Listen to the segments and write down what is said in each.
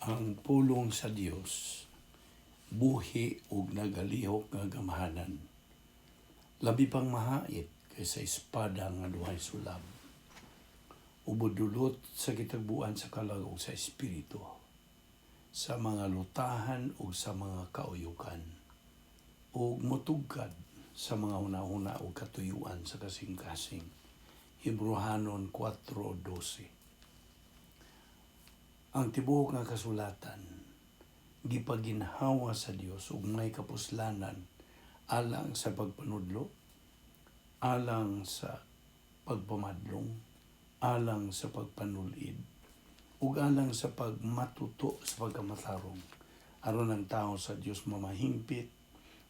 Ang pulong sa Dios buhi ug nagalihok nga gamhanan. Labi pang mahait kaysa espada nga duhay sulab. Ubod-dulot sa kitagbuan sa kalag ug sa espiritu, sa mga lutahan ug sa mga kauyukan, ug motugkad sa mga una-una ug katuyuan sa kasing-kasing. Hebrehanon 4:12. Ang tibuok nga kasulatan gipaginhawa sa Dios ug may kapuslanan alang sa pagpanudlo, alang sa pagpamadlong, alang sa pagpanulid, ug alang sa pagmatuto sa pagkamatarong, aron ang tao sa Dios mamahingpit,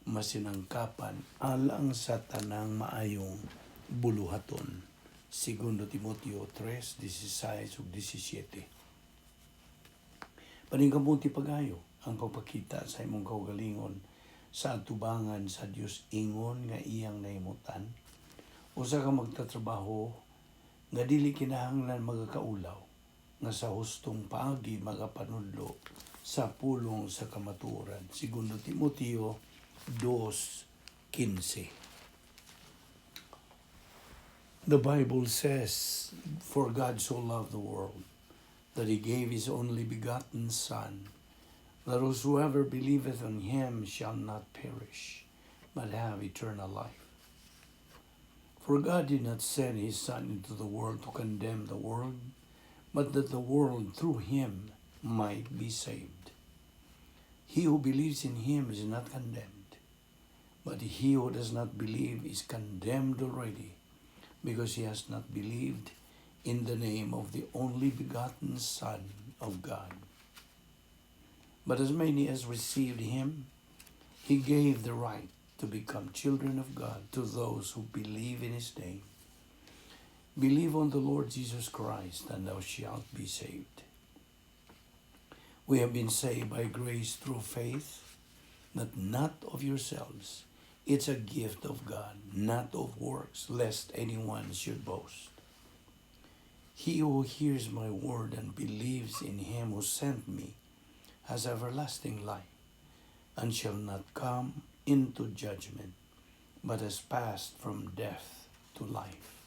masinangkapan, alang sa tanang maayong buluhaton. 2 Timoteo 3:16 ug 17. Paningkamuti pagayo ang pagpakita sa imong kaugalingon sa atubangan sa Dios ingon nga iyang nahimutan. Usa ka magtatrabaho nga dili kinahanglan magakaulaw nga sa hustong paagi magapanudlo sa pulong sa kamatuoran. 2 Timoteo 2:15. The Bible says, "For God so loved the world, that he gave his only begotten Son, that whosoever believeth on him shall not perish, but have eternal life. For God did not send his Son into the world to condemn the world, but that the world through him might be saved. He who believes in him is not condemned, but he who does not believe is condemned already, because he has not believed in the name of the only begotten Son of God. But as many as received him, he gave the right to become children of God to those who believe in his name. Believe on the Lord Jesus Christ, and thou shalt be saved." We have been saved by grace through faith, that not of yourselves. It's a gift of God, not of works, lest anyone should boast. He who hears my word and believes in him who sent me has everlasting life, and shall not come into judgment, but has passed from death to life.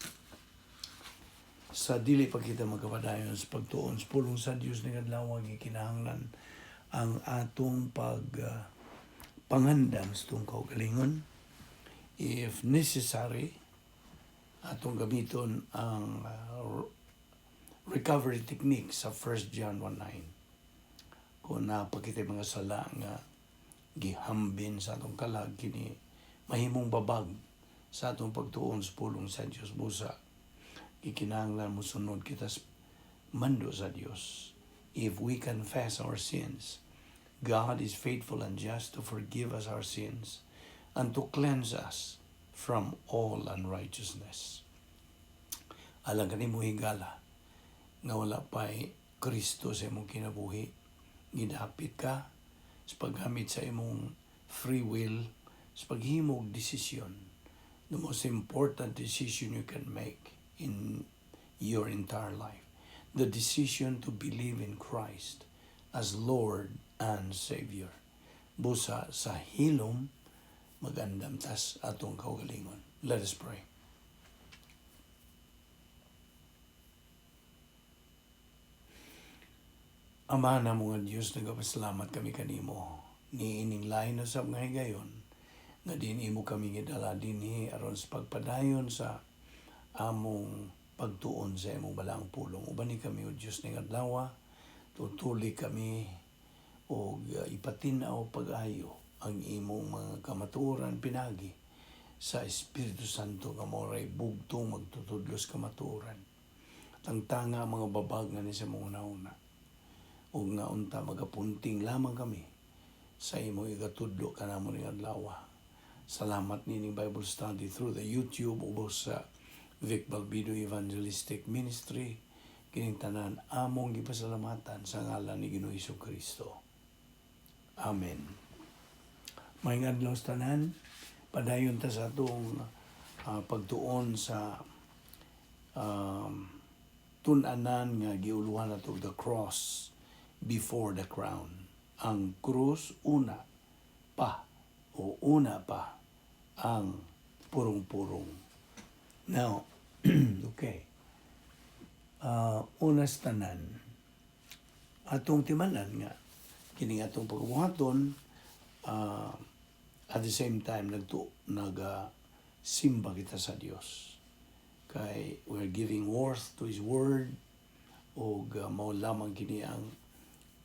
Sa dili pa kita magkapadayon sa pagtuon sa pulong sa Dios ni kadlaw gikinahanglan ang atong pangandam sa itong kaugalingon. If necessary, atong gamiton ang recovery technique sa 1 John 1:9. Kung napakita mga sala nga gihambin sa atong kalag, kini mahimong babag sa atong pagtuon sa pulong sa Dios. Busa gikinahanglan mo sunod kita mando sa Dios. If we confess our sins, God is faithful and just to forgive us our sins and to cleanse us from all unrighteousness. Alang kanimo higala nga wala pa'y Kristo sa imong kinabuhi, gidapit ka sa paggamit sa imong free will, sa paghimog desisyon. The most important decision you can make in your entire life. The decision to believe in Christ as Lord and Savior. Busa sa hilom, magandam tas atong kaugalingon. Let us pray. Ama na mga Diyos, nagapasalamat kami kanimo. Niining lain na sa mga higayon, nga din imo kami ngidala dinhi aron sa pagpadayon sa among pagtuon sa imong balaang pulong. Uban ni kami o Diyos ng adlaw, tutuli kami o ipatinaw pag-ayo ang imong mga kamatuoran pinagi sa Espiritu Santo nga moray bugtong magtutudlos kamatuoran. Tangtanga mga babag nga ni sa mga una-una. O nga unta magapunting lamang kami sa imong igatudlo kanamo ning adlaw. Salamat nining Bible study through the YouTube o sa Balbido Evangelistic Ministry. Kining tanan among gipasalamatan sa ngalan ni Ginoong Jesucristo. Amen. Maayong adlaw sa tanan, padayon ta sa atong pagtuon sa tun-anan nga giuluhan nato the cross before the crown. Ang krus una pa ang purong-purong. Now, okay. Unas tanan, atong timanan nga, kini atong pagbuhaton, at the same time, simba kita sa Dios. Kay we're giving worth to His Word, o mao lamang kini ang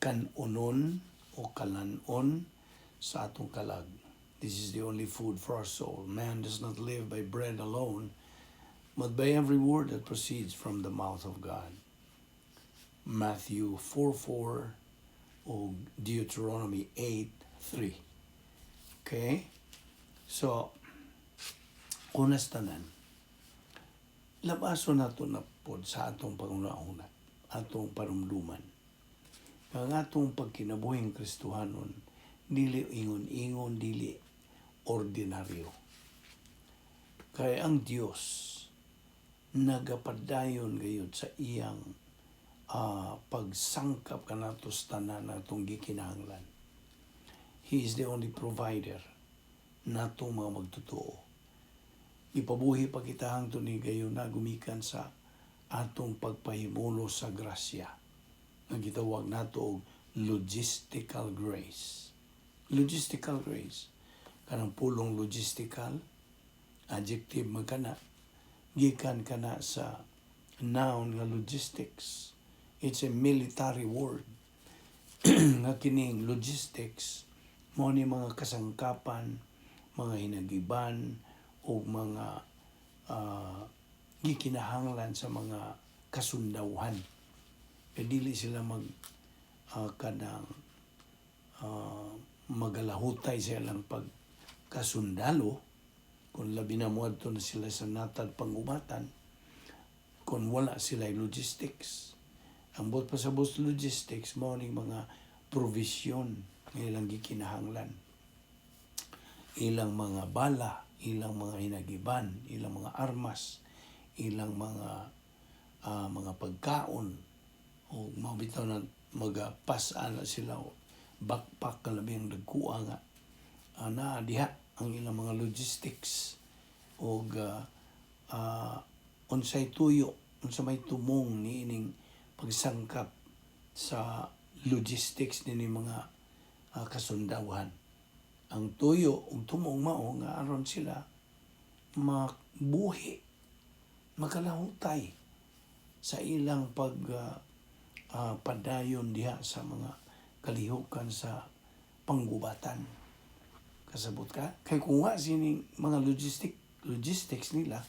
kanunon o kalanon sa atong kalag. This is the only food for our soul. Man does not live by bread alone, but by every word that proceeds from the mouth of God. Matthew 4:4 o Deuteronomy 8:3. Okay? So, unas tanan, labaso nato na pod sa atong pangunahuna, atong parumduman. Ang atong pagkinabuhing Kristohanon, dili ingon-ingon, dili ordinaryo. Kaya ang Dios nagapadayon gayud sa iyang pagsangkap kanatos tanan natong gikinahanglan. He is the only provider natong mga magtotoo. Ipabuhi pa kita hangtod ni gayon na gumikan sa atong pagpahimulo sa grasya. Ang gitawag nato og logistical grace. Logistical grace. Kanang pulong logistical, adjective magkana, gikan kana sa noun nga logistics. It's a military word. Nga kining logistics, mo ni mga kasangkapan, mga hinagiban, o mga gikinahanglan sa mga kasundawhan. Kaya dili sila magalahutay sa ilang pagkasundalo, kung labi na muadto na sila sa natad pangubatan, kung wala sila logistics. Ang bot pa sa logistics, mo ni mga provision ng ilang gikinahanglan. Ilang mga bala, ilang mga hinagiban, ilang mga armas, ilang mga pagkaon, o mabitaw na magpasaan na sila, o backpack na labing nagkuha nga, na diha ang ilang mga logistics, o unsay tuyo, unsa may tumong ni ining pagsangkap sa logistics ni mga kasundawan. Ang tuyo ug tumong mao nga aron sila mabuhi, makalahutay sa ilang padayon diha sa mga kalihukan sa panggubatan. Kasabot ka? Kay kung wa sining mga logistics nila,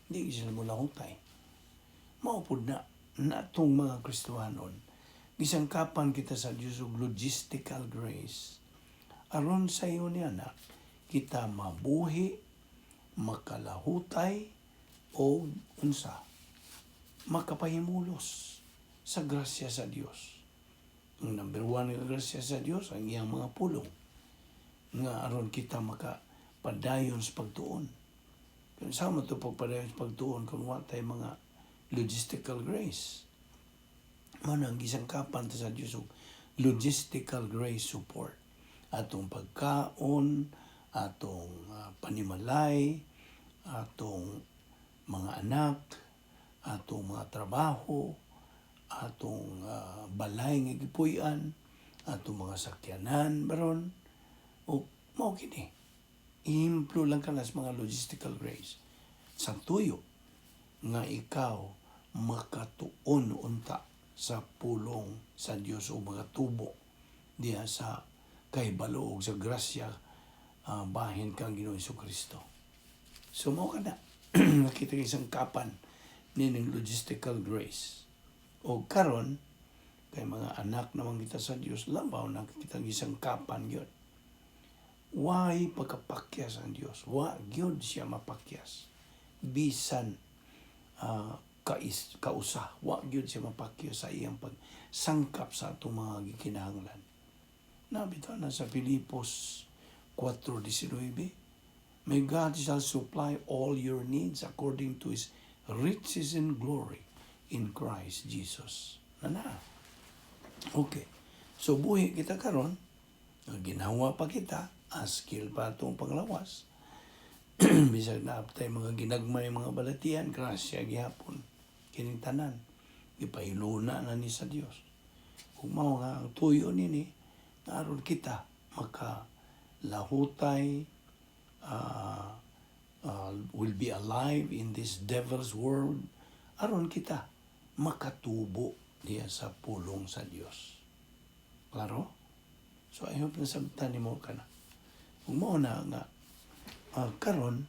di sila mo lahutay. Maupod na natong mga Kristohanon, gisangkapan kita sa Diyos og logistical grace. Aron sa iyo niya na kita mabuhi, makalahutay, o unsa, makapahimulos sa grasya sa Dios. Ang number one nga grasya sa Dios, ang iyang mga pulong, nga aron kita makapadayon sa pagtuon. Kung sama ito pagpadayon sa pagtuon, kung wala tayo mga logistical grace. Manang gisangkapan ta sa Diyos og logistical grace support. Atong pagkaon, atong panimalay, atong mga anak, atong mga trabaho, atong balay nga gipuy-an, atong mga sakyanan baron, o mao kini. Ihimplo lang ka sa mga logistical grace. Sa tuyo nga ikaw makatuon unta sa pulong sa Dios o mga tubo diya sa kahibalo sa grasya bahin kang Ginoong Jesucristo. So mao kada nakita isang kapan nining logistical grace. O karon kay mga anak naman kita sa Dios, labaw na kita isang kapan gyud. Why pagkapakyas ang Dios? Wa gyud siya mapakyas. Bisan kausa, wa gyud siya mapakyas sa iyang pagsangkap sa atong mga gikinahanglan. Nabitaw na sa Filipos 4:19, may God shall supply all your needs according to His riches in glory in Christ Jesus. Okay. So buhi kita karon, ginawa pa kita, skill pa itong panglawas. Bisag na aptay mga ginagmay mga balatian, grasya gihapon. Kining tanan, ipahiluna na ni sa Dios. Kung mao nga ang tuyo nini, aron kita makalahutay, will be alive in this devil's world, aron kita makatubo diya sa pulong sa Dios. Klaro? So I hope nasabtan ni mo ka na. Kung mao na nga, karon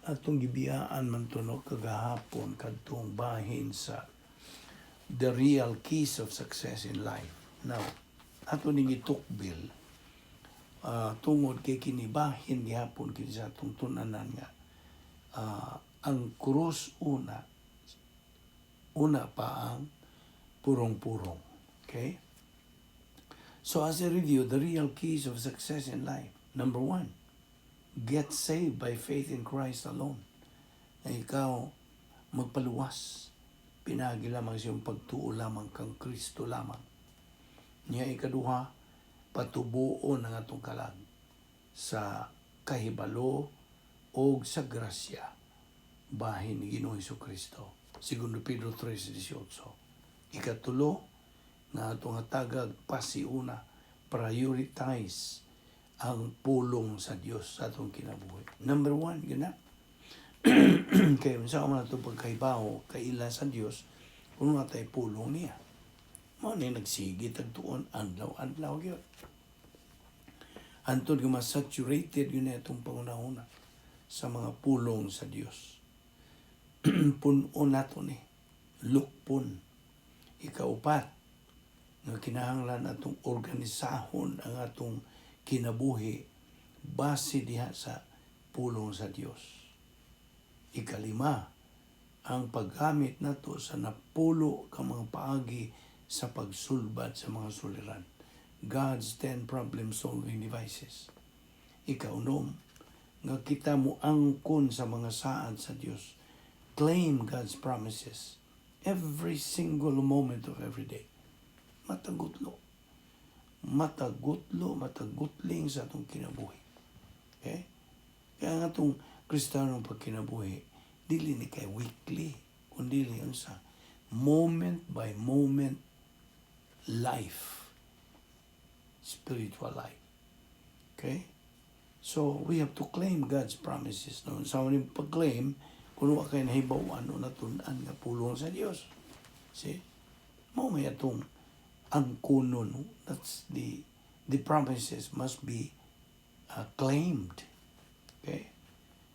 atong gibiyaan man to no kagahapon kadtong bahin sa the real keys of success in life. Now, ato ning itukbil tungod kay kinibahin gihapon kini sa atong tun-anan nga ang krus una pa ang purong-purong. Okay? So as a review, the real keys of success in life. Number 1, get saved by faith in Christ alone. Na ikaw magpaluwas. Pinagi lamang siyang pagtuo lamang kang Kristo lamang. Niya ikaduha, patubuon ang atong kalag sa kahibalo o sa grasya bahin ni Ginoong Hesukristo. Segundo Pedro 3:18. Ikatulo, nga atong hatagag pasiuna, prioritize ang pulong sa Dios sa atong kinabuhi. Number 1, yun na. Kaya unsa man ato pagkaibaho kaila sa Dios kung natay pulong niya. Mao ni nagsigit ang tuon adlaw-adlaw gyud. Antod nga saturated yun itong pangunahuna sa mga pulong sa Dios. Punon nato ni lukpon. Ikaupat, nga kinahanglan atong organisahon ang atong kinabuhi base diha sa pulong sa Dios. Ikalima, ang paggamit nato sa napulo ka mga paagi sa pagsulbad sa mga suliran. God's 10 problem-solving devices. Ikaunom, nga kita mo angkon sa mga saad sa Dios. Claim God's promises every single moment of every day. Matagutling sa atong kinabuhi. Okay? Kaya nga itong Kristiyanong pagkinabuhi, dili ni kay weekly, kundi yun sa moment by moment life. Spiritual life. Okay? So, we have to claim God's promises. No? Sa maning pag-claim, kung wala kayo nahibawan o natunan nga pulong sa Diyos. See? May atong ang kuno, no? That's the promises must be claimed. Okay?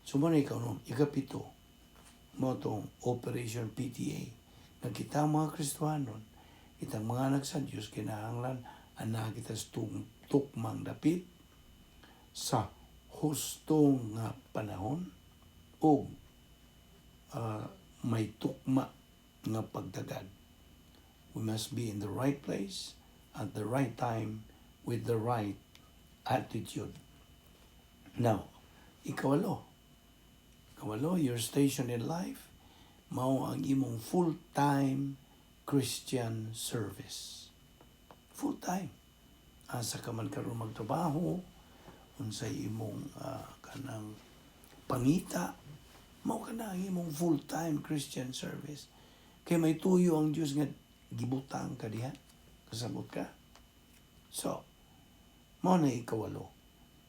So, muna ikaw, no? Ikapito, mo itong Operation PTA. Nagkita mga Kristuhanon, itang mga anak sa Diyos, kinahanglan, anak kita tukmang dapit sa hustong nga panahon o may tukma nga pagdagad. We must be in the right place at the right time with the right attitude. Now, ikawalo, your station in life, mao ang imong full-time Christian service. Full-time. Asa ka man karon magtrabaho, unsay imong kanang pangita, mao ka na ang imong full-time Christian service. Kay may tuyo ang Diyos nga gibutang ka diha. Kasabot ka. So, mao na ikawalo.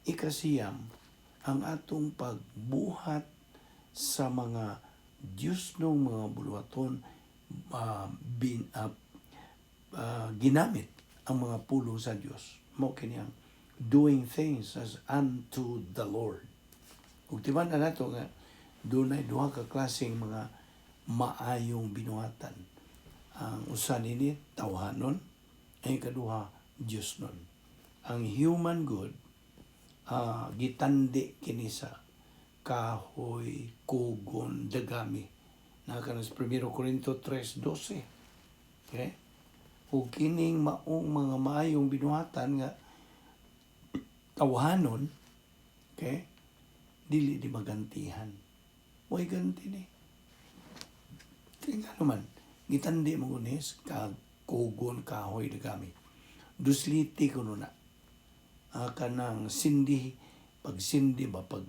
Ikasiyam, ang atong pagbuhat sa mga Diyos nung mga buluhaton ginamit ang mga pulong sa Diyos. Mao kini ang doing things as unto the Lord. Ug timan na nato nga dunay duha ka klaseng mga maayong binuhatan. Ang usa nini tawhanon, ang ikaduha Dios nun. Ang human good gitandi kini sa kahoy, kugon, dagami. Nakanas 1 Corinto 3:12. Okay? Ug kining maong mga maayong binuhatan nga tawhanon, okay? Dili di magantihan. Way ganti ni. Kaya nga naman, gitandi mo gunis, kugon, kahoy, dagami. dusliti kuno na. Kanang sindi, pag sindi ba, pag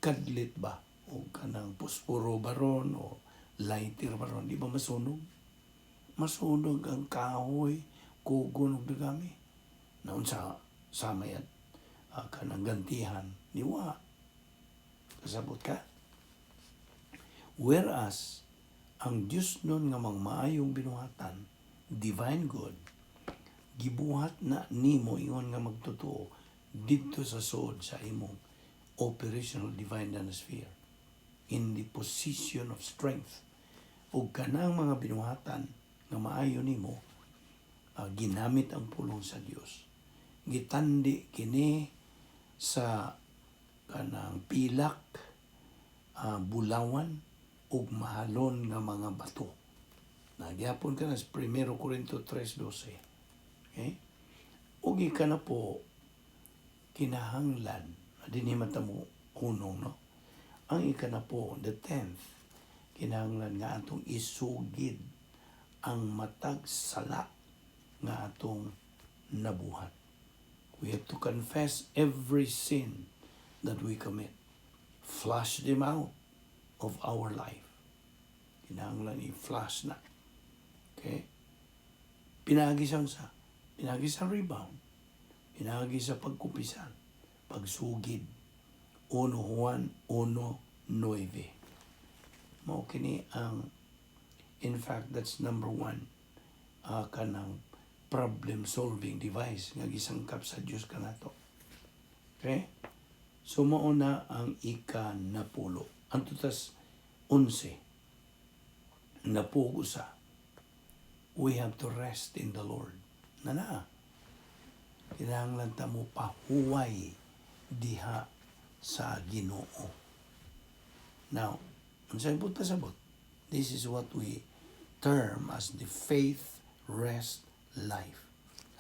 kadlit ba, o kanang posporo baron, o lighter baron, di ba masunog? Masunog ang kahoy, kugon og dagami. Naon sa mayat, kanang gantihan, diwa. Kasabot ka? Whereas, ang Diyos nun nga maayong binuhatan, divine good, gibuhat na nimo ingon nga magtotoo didto sa sood sa imong operational divine dynasty in the position of strength. Ug kanang mga binuhatan nga maayo nimo, ginamit ang pulong sa Dios. Gitandi kini sa kanang pilak, bulawan ug mahalon nga mga bato. Nagyapon ka na sa 1 Corinto 3:12. Okay? Ug ika na po kinahanglan, dinhi man ta mo hunong, no? Ang ika na po, the 10th, kinahanglan nga atong isugid ang matag sala nga atong nabuhat. We have to confess every sin that we commit. Flush them out of our life. Kinahanglan i-flush na. Okay? Pinagi sa unsa? Pinagi sa rebound. Pinagi sa pagkupisan. Pagsugid. 1 Juan 1:9. Mao kini ang, in fact, that's number 1, kanang problem-solving device nga gisangkap sa Dios kanato. Okay? So, mao na ang ika-10. Ang tutas 11. Napugusa. We have to rest in the Lord. Kinahanglan ta mo pahuway diha sa Ginoo. Now, unsay buta sabot? This is what we term as the faith rest life.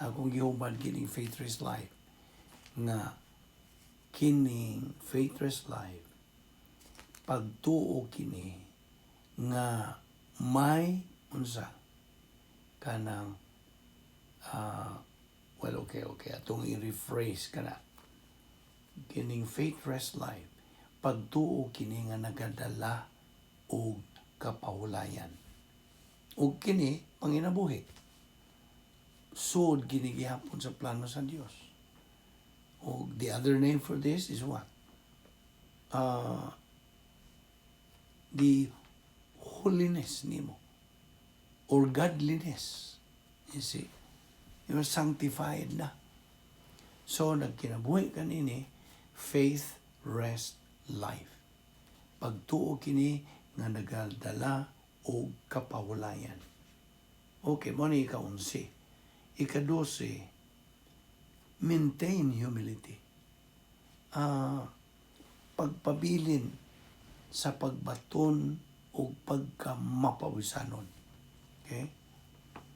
Akong gihuban kining faith rest life nga kining faith rest life pagtuo kini nga may unsa kanang okay, atong i-rephrase kana. Kining faith rest life, pagtuo kini nga nagadala og kapahulayan. Og kini panginabuhi. Sud kini gihapon sa plano sa Dios. Og the other name for this is what? The holiness nimo or godliness. You see? You're sanctified na. So, nagkinabuhi kanini, faith, rest, life. Pagtuo kini nga nagadala o kapahulayan. Okay, mo ni ika-11. Ika-12, maintain humility. Pagpabilin sa pagbaton o pagkamapawisanon. Okay?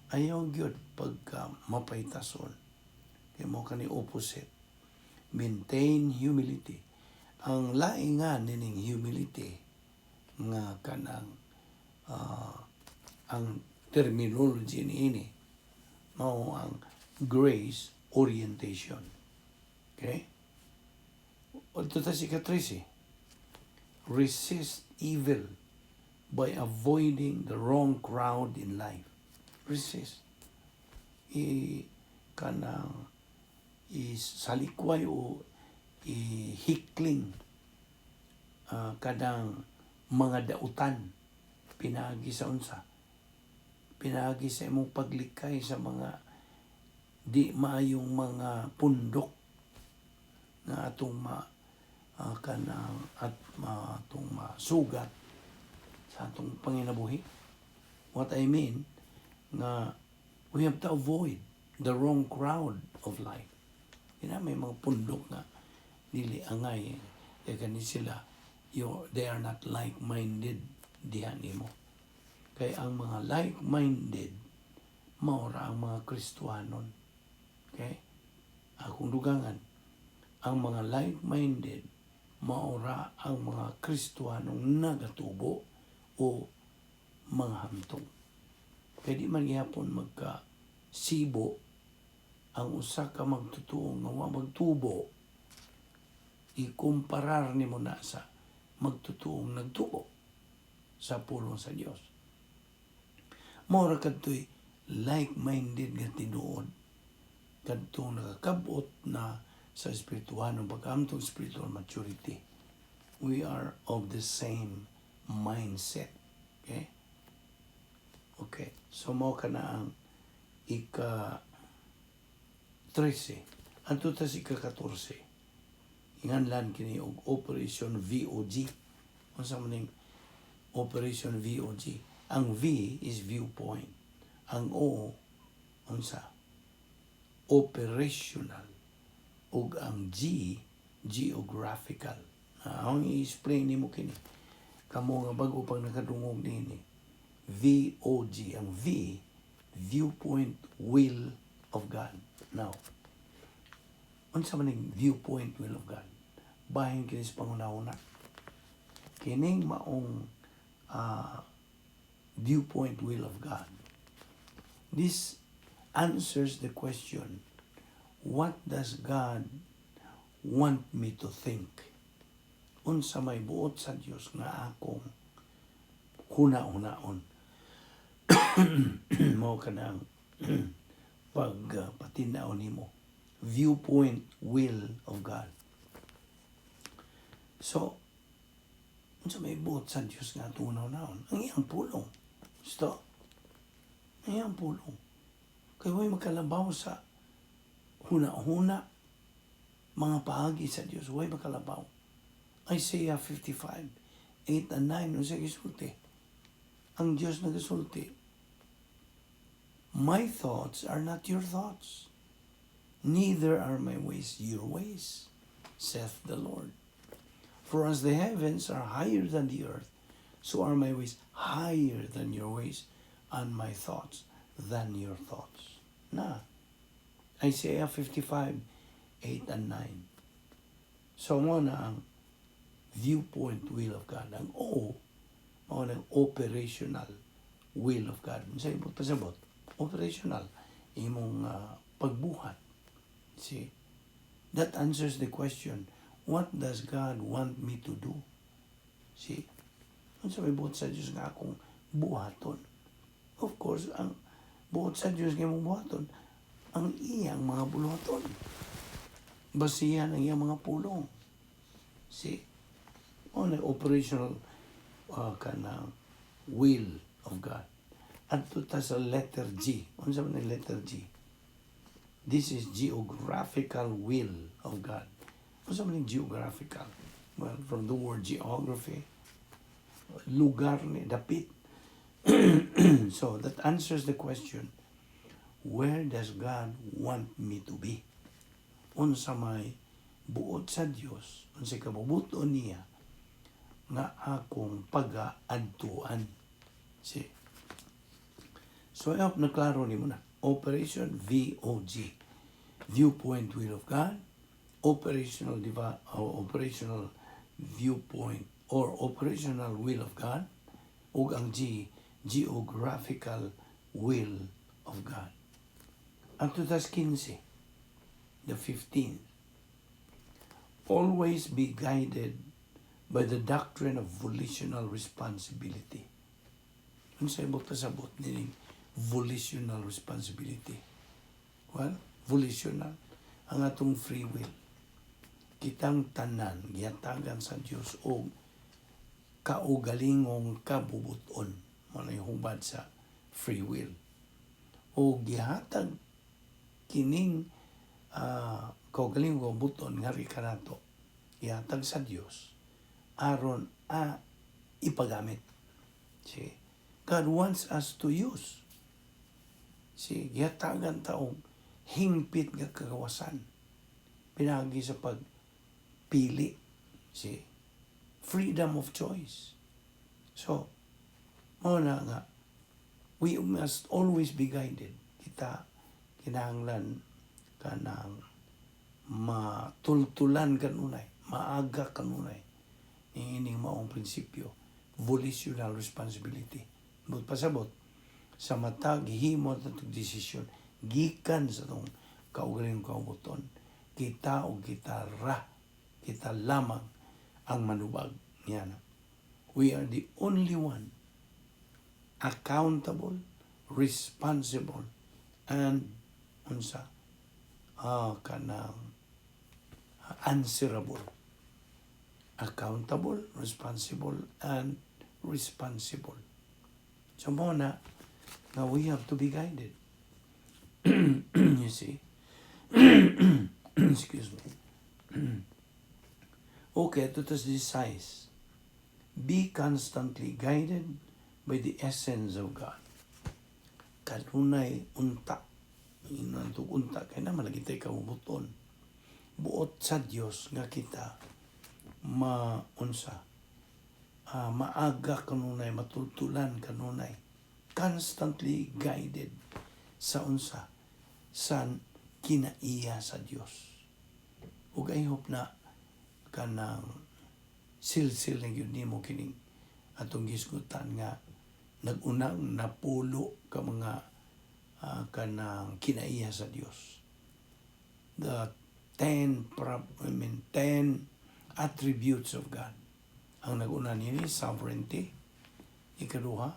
Ayaw gyud pagka mapaytason. Kaya mo kani opposite. Maintain humility. Ang laingan nining humility nga kanang ang terminology niini mao ang grace orientation. Okay? Ito ta si ika-13. Resist evil by avoiding the wrong crowd in life. Resist. Kanang isalikway o ihikling kadang mga dautan pinagi sa unsa, pinagi sa imong paglikay sa mga di maayong mga pundok na atong atong masugat sa atong panginabuhi. What I mean nga we have to avoid the wrong crowd of life. May mga pundok na dili angay kani sila they are not like-minded diha nimo. Kay ang mga like-minded maura ang mga Kristiyanon. Okay? Akong dugangan, ang mga like-minded maura ang mga Kristiyanong nagatubo o mga hamtong. Kaya di man gihapon magka-sibo ang usa ka magtutuo nga wa magtubo, ikumparar nimo na sa magtutuong nagtubo sa pulong sa Dios. Mao ra kadtoy like-minded nga tinuod, kadtong nakakabot na sa espirituhanong pagkamtong spiritual maturity. We are of the same mindset. Okay? So mao ka na ang ika-13. Anto ta si ika-14. Inganlan kini og Operation VOG. Unsa man ning Operation VOG? Ang V is viewpoint. Ang O, unsa? Operational. Ug ang G, geographical. Ang i-explain nimo kini. Kamo nga bago pang nakadungog nini. VOG. Ang V, viewpoint, will of God. Now, unsa man ning viewpoint, will of God? Bahin kini sa panguna-una. Kining maong viewpoint, will of God. This answers the question, what does God want me to think? Unsa may buot sa Dios nga akong huna-hunaon. Mao kanang pagpatinaw nimo. Viewpoint, will of God. So, unsa may buot sa Dios nga atong huna-hunaon? Ang iyang pulong. Gusto? Ang iyang pulong. Kaya huwag makalabaw sa huna-huna, mga paagi sa Diyos. Huwag makalabaw. Isaiah 55, 8 and 9, nung sa gisulti. Ang Diyos na gisulti, my thoughts are not your thoughts, neither are my ways your ways, saith the Lord. For as the heavens are higher than the earth, so are my ways higher than your ways, and my thoughts than your thoughts. Na, Isaiah 55, 8 and 9. So, mo na ang viewpoint, will of God. Ang O, mo na ang operational will of God. Sa ibang pasabot, operational, imong pagbuhat. See, that answers the question, what does God want me to do? See, ano sa may buhat sa Diyos nga akong buhaton? Of course, ang buhat sa Diyos nga mong buhaton, ang iyang mga buluhaton. Basihan ang iyang mga pulong. See, ano operational kanang will of God. At ito sa letter G. Ano sa mga letter G? This is geographical will of God. Ano sa mga geographical? Well, from the word geography, lugar ni dapit. So that answers the question, where does God want me to be? Unsa may buot sa Dios, unsa kabubuton niya nga akong pag-aadtuan. See? So I hope naklaro nimo na. Operation VOG, viewpoint, will of God. Operational viewpoint or operational will of God. Ug ang G, geographical will of God. Ang 15, the 15th, always be guided by the doctrine of volitional responsibility. Ano sa ibang pasabot niling volitional responsibility? Well, volitional, ang atong free will. Kitang tanan, giyatagan sa Diyos o kaugalingong kabubuton, malay hubad sa free will. O gihatag kining kaugalingong buton nga rikanato, gihatag sa Diyos aron ipagamit. See, God wants us to use. See, gihatagan taong hingpit nga kagawasan. Pinagi sa pagpili. See, freedom of choice. So, muna nga, we must always be guided. Kita, kinahanglan ka ng matultulan kanunay, maaga kanunay. Ining maong prinsipyo, volitional responsibility. But pasabot, sa matag himo at desisyon, gikan sa itong kaugaling kaubuton. Kita o kita lamang ang manubag niya. We are the only one accountable, responsible, and kanang answerable. Accountable, responsible, and responsible. So muna, now we have to be guided. You see? Excuse me. Okay, to this size. Be constantly guided by the essence of God. Kanunay unta. Inantog unta. Kaya na malagi tayo kamubuton. Buot sa Diyos nga kita maaga kanunay, matultulan kanunay. Constantly guided sa kinaiya sa Diyos. Ug I hope na kanang silsil ng yun mo kining atong gisgutan nga nagunang napulo ka mga kanang kinaiya sa Diyos. The 10 attributes of God. Ang naguna nini, sovereignty. Ikaduha,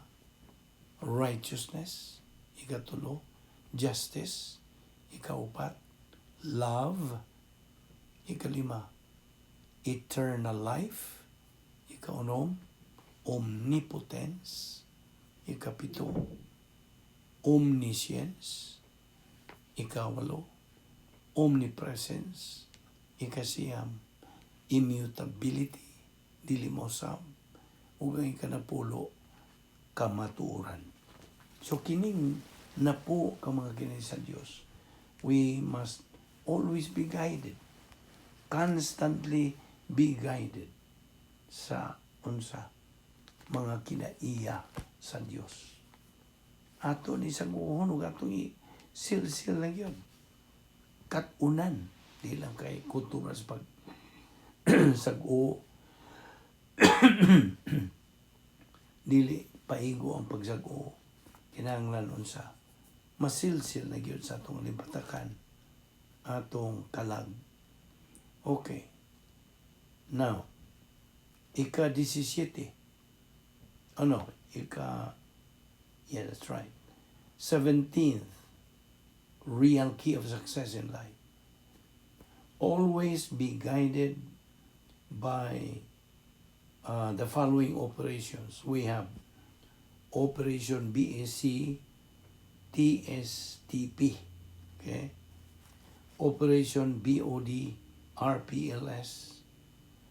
righteousness. Ikatulo, justice. Ikaupat, love. Ikalima, eternal life. Ikaunom, omnipotence. Ikapito, omniscience. Ikawalo, omnipresence. Ikasiyam, immutability. Dilimosam. Ug ang ikanapulo, kamatuoran. So kining napo ka mga kinay sa Dios, we must always be guided. Constantly be guided sa mga kinaiya sa Dios. Ato ni sa guhon ug atong silsil lang yun. Katunan. Di lang kay kutubas pag sag-o. Dili paigo ang pagsag-o. Kinahanglan unsa masilsil na gyud sa atong limpatakan, atong kalag. Okay. Now, ika-17. Yeah, that's right. 17th real key of success in life. Always be guided by the following operations. We have Operation BAC, TSTP, okay? Operation BOD, RPLS,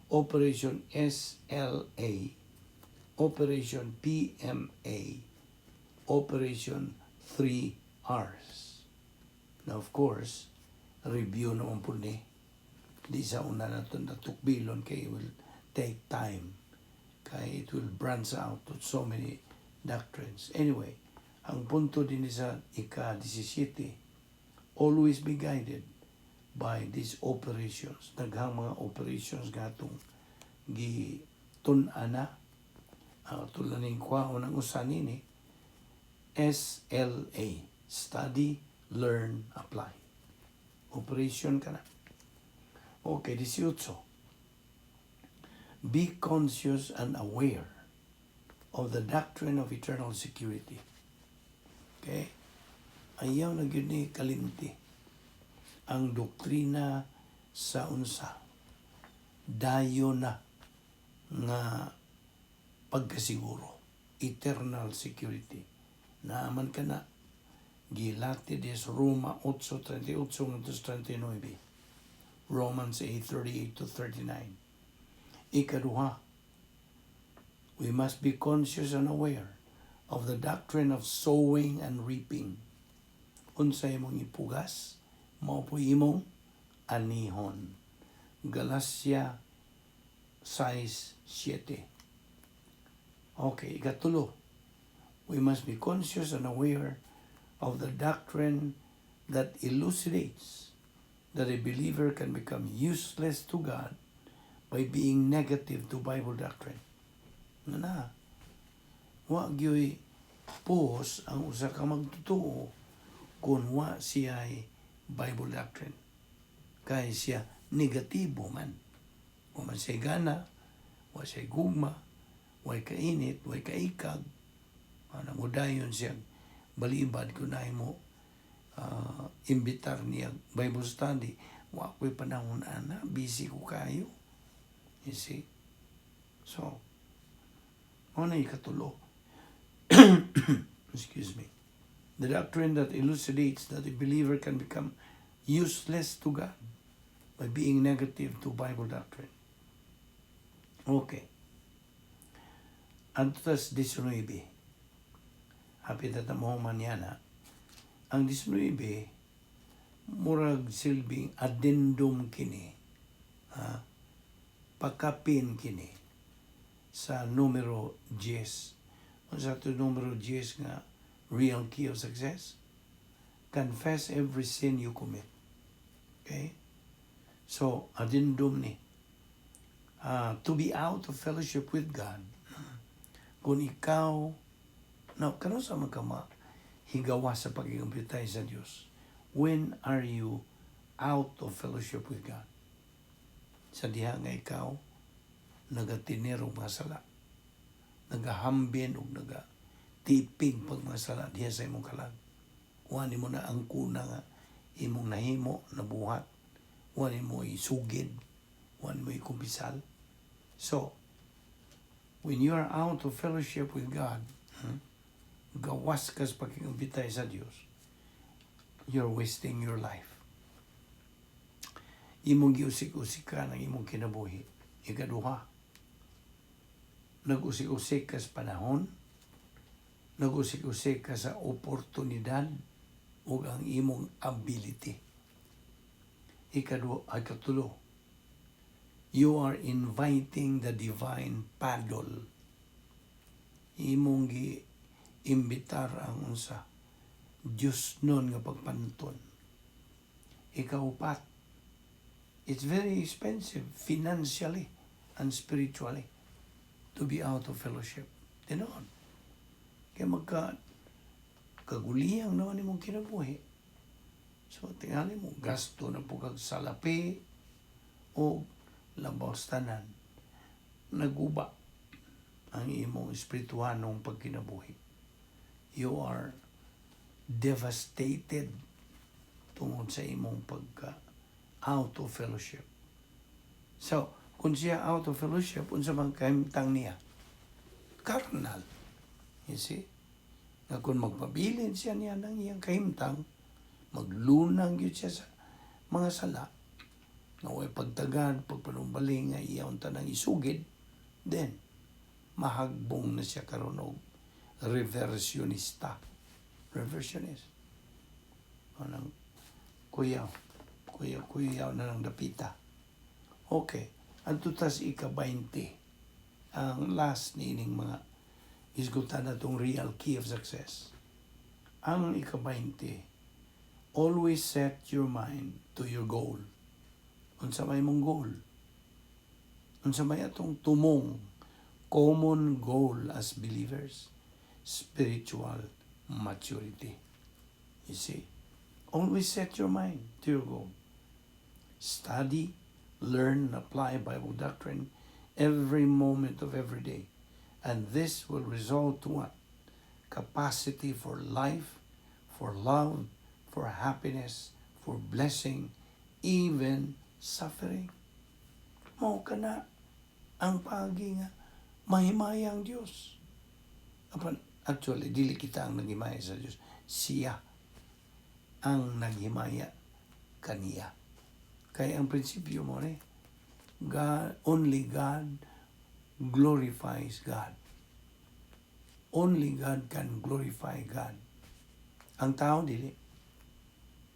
Operation SLA, Operation PMA, Operation 3Rs. Now, of course, review naman po ni. Di sa una na ito natukbilon kay it will take time. Kay it will branch out to so many doctrines. Anyway, ang punto din sa ika-17, always be guided by these operations. Daghang mga operations nga itong gitun-ana, tulaning kwaon ang usanin ni SLA, Study, Learn, Apply. Operation ka na. Okay, 18. Be conscious and aware of the doctrine of eternal security. Okay? Ayaw na yun ni kalimti. Ang doktrina sa unsa. Dayo na nga pagkasiguro. Eternal security. Naaman ka na. Gilati des Roma 8:38-39. Romans 8:38-39. Ikaduha, we must be conscious and aware of the doctrine of sowing and reaping. Unsay imong ipugas, mao po imong anihon. Galatia 6:7. Okay, ikatulo, we must be conscious and aware of the doctrine that elucidates that a believer can become useless to God by being negative to Bible doctrine. Wa gyoy pos ang usa ka magtutuo kung wa siya'y Bible doctrine. Kaya siya negatibo man. O man siya gana, wa siya gugma, way kainit, way kaikag, namudayon siya, balibad ko na mo, imbitar niya Bible study, wa ko'y panahon ana, busy ko kayo. You see? So, ano ikatulo? Excuse me. The doctrine that elucidates that a believer can become useless to God by being negative to Bible doctrine. Okay. Antas 19. Hapit at mo manyana. Ang 19, murag silbing addendum kini. Pakapin kini sa numero 10. Sa ito numero 10 nga real key of success. Confess every sin you commit. Okay? So, addendum ni. To be out of fellowship with God. Kung ikaw, kano sa magkama, higawa sa pag-iumpitay sa Diyos. When are you out of fellowship with God? Sa diha nga ikaw, nagatinero mga sala. Nagahambin o nagatipig pag mga sala diha sa imong kalag. Wani mo na ang kuna nga imong nahimo, nabuhat. Wani mo isugid. Wani mo ikumpisal. So, when you are out of fellowship with God, gawas ka sa pag-iumpitay sa Diyos, you're wasting your life. Imong giusik-usik ka ng imong kinabuhi. Ikaduha, nag-usik-usik ka sa panahon, nag-usik-usik ka sa oportunidad o ang imong ability. Ikatulo, you are inviting the divine paddle. Imong gi-imbitar ang unsa Diyos nun nga pagpanton. Ikaupat, it's very expensive financially and spiritually to be out of fellowship. Tinoon. Kaya kaguliyang naman imong kinabuhi. So, tingali mo, gasto na po kag salapi o labaw tanan. Naguba ang imong espirituhanong pagkinabuhi. You are devastated tungod sa imong out of fellowship. So, kung siya out of fellowship, unsa man kahimtang niya? Carnal. You see? Na kung magpabilin siya niya ng iyang kahimtang, maglunang yun siya sa mga sala, na way pagtagad, pagpanumbaling, nga iyaw tanang isugid, then, mahagbong na siya karon og reversionista. Reversionist. Anang kuyaw na ng dapita. Okay. Adto tas ika-20. Ang last niining mga isgutan na itong real key of success. Ang ika-20, always set your mind to your goal. Unsa may mong goal? Unsa may atong tumong common goal as believers? Spiritual maturity. You see? Always set your mind to your goal. Study, learn, and apply Bible doctrine every moment of every day. And this will result to what? Capacity for life, for love, for happiness, for blessing, even suffering. Mao ka na ang pagi nga mahimaya ang Diyos. Actually, dili kita ang naghimaya sa Diyos. Siya ang naghimaya kaniya. Kaya ang prinsipyo mo God, only God glorifies God. Only God can glorify God. Ang tao dili.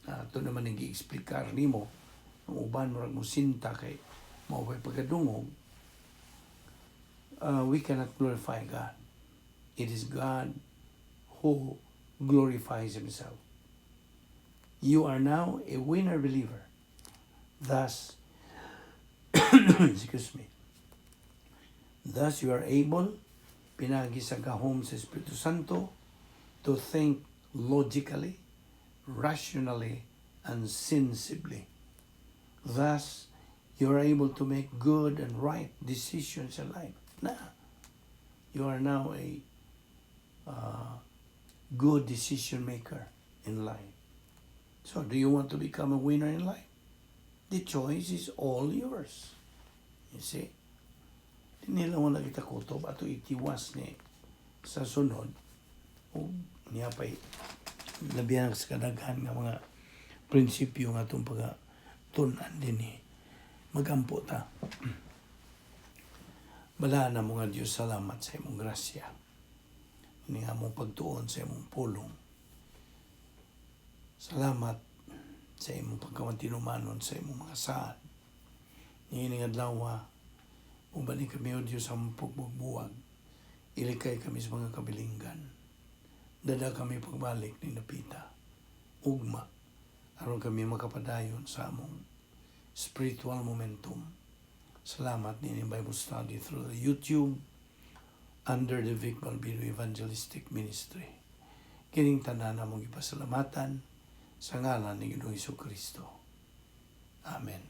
Ito naman ang i-explikar ni mo. Ang uban mo sinta kay maupay pagkadungog. We cannot glorify God. It is God who glorifies Himself. You are now a winner believer. Thus, excuse me. Thus you are able, pinagi sa gahom sa Espiritu Santo, to think logically, rationally, and sensibly. Thus, you are able to make good and right decisions in life. You are now a good decision maker in life. So, do you want to become a winner in life? The choice is all yours. You see? Nila mo nakita kutob ato itiwas ni sa sunod o niya pa'y labihan sa kadaghan nga mga prinsipyo nga itong pagatunan din ni magampo ta. Bala na mga Diyos, salamat sa imong grasya. Ini nga mong pagtuon sa imong pulong. Salamat sa imong pagkamantinumanon sa imong mga saad. Niining adlaw, ubalik kami o Diyos sa mong pagbubuwag. Ilikay kami sa mga kabilinggan. Dada kami pagbalik ni Napita. Ugma. Aron kami makapadayon sa among spiritual momentum. Salamat ni Bible study through the YouTube under the Vic Balbido Evangelistic Ministry. Kining tanan namong ipasalamatan sa ngalan ni Ginoong Hesus Kristo. Amen.